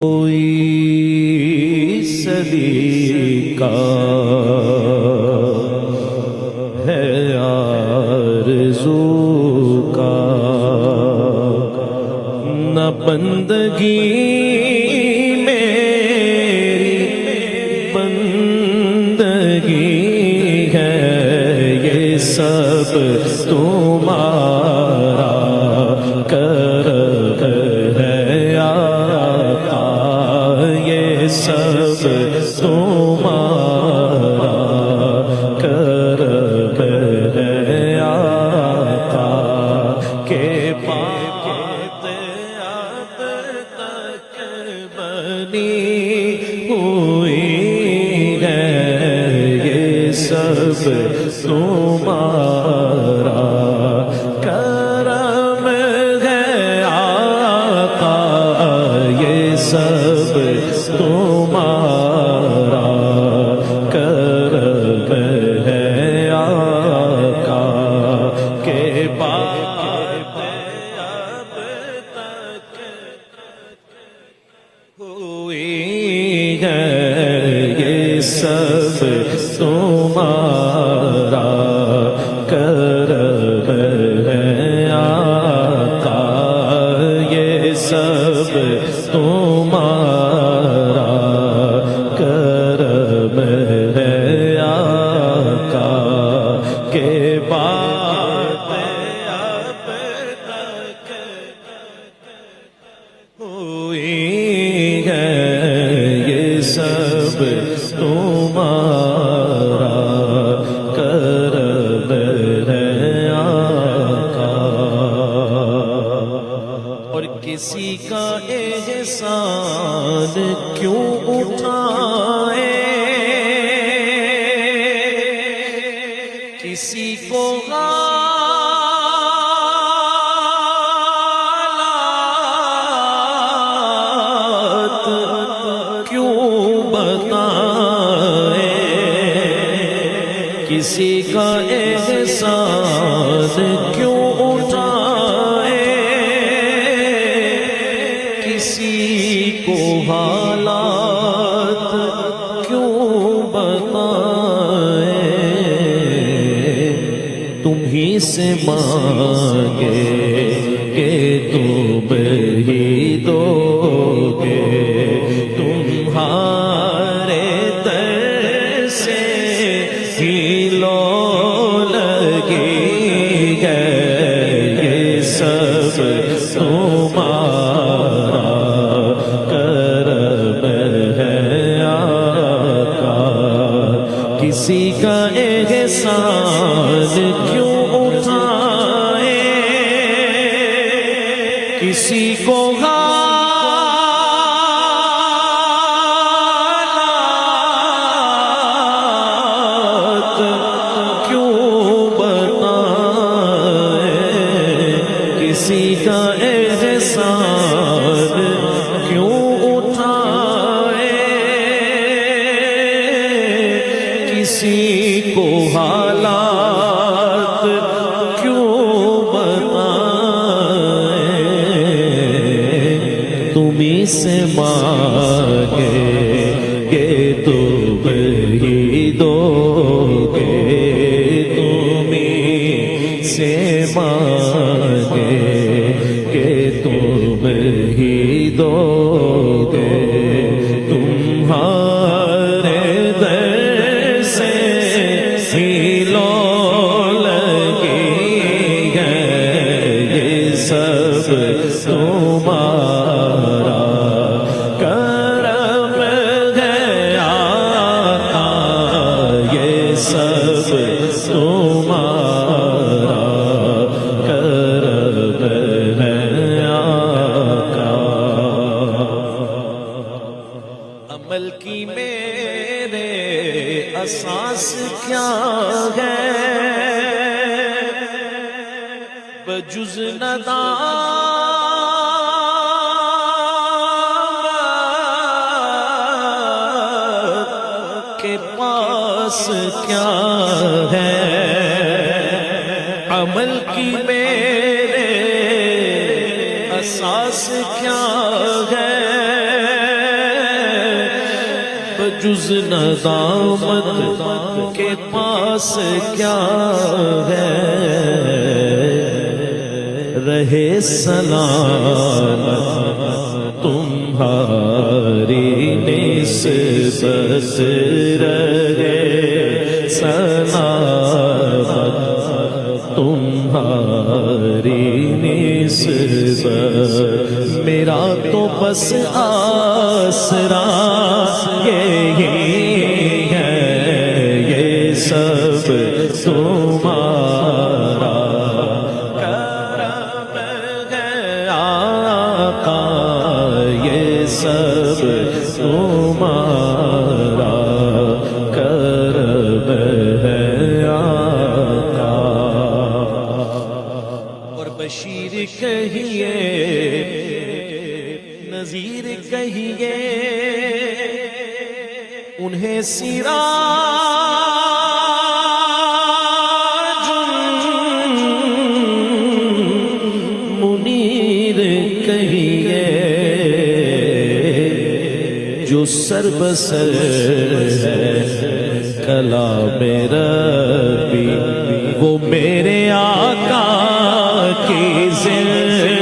کوئی سلیقہ ہے آرزو کا، نہ بندگی میری بندگی ہے، یہ سب تمہارا کرم ہے آقا، یہ سب تمہارا کرم ہے آقا، کہ بات اب تک بنی ہوئی ہے، یہ سب تمہارا کرم ہے آقا، یہ سب تمہارا کرم ہے آقا، کہ بات اب تک ہوئی ہے، یہ سب تمہارا کرم ہے آقا، یہ سب تمہارا کرم ہے آقا، کہ بات اب تک ہوئی ہے، یہ سب تمہارا کرم ہے آقا، اور کسی کا احسان کیوں اٹھائے، کسی کو حالات کیوں بتائے، کسی کا احسان کیوں اٹھائے، کسی کو حالات کیوں بتائے، تم ہی سے مانگے کہ تم ہی دو گے، تمہارے در سے ہی لو لگی ہے، یہ سب تمہارا کرم ہے آقا، کسی کا احسان کیوں اٹھائے، کسی کو حالات کیوں بتائے، کسی کا احسان کیوں اٹھائے، کسی کو حالات کیوں بتائے، تمہیں سے مانگے کہ تم ہی دو گے، تمہیں سے مانگے کہ تم ہی دو گے، تمہارے در سے ہی لو لگی ہے، یہ سب تمہارا کرم ہے آقا، یہ سب تمہارا کرم ہے آقا، عمل کی میرے اساس کیا ہے، بجز ندامت کے پاس کیا ہے، عمل کی میرے اساس کیا ہے، بجز ندامت کے پاس کیا ہے، رہے سلامت تمہاری نسبت، رہے سلامت تمہاری نسبت، میرا تو بس آسرا یہی ہے، یہ سب تمہارا کرم ہے آقا، یہ سب تمہارا کرم ہے آقا۔ اور بشیر کہیے، نذیر کہیے، انہیں سراج منیر کہیے، جو سر بسر ہے کلام ربی، وہ میرے آقا کی زندگی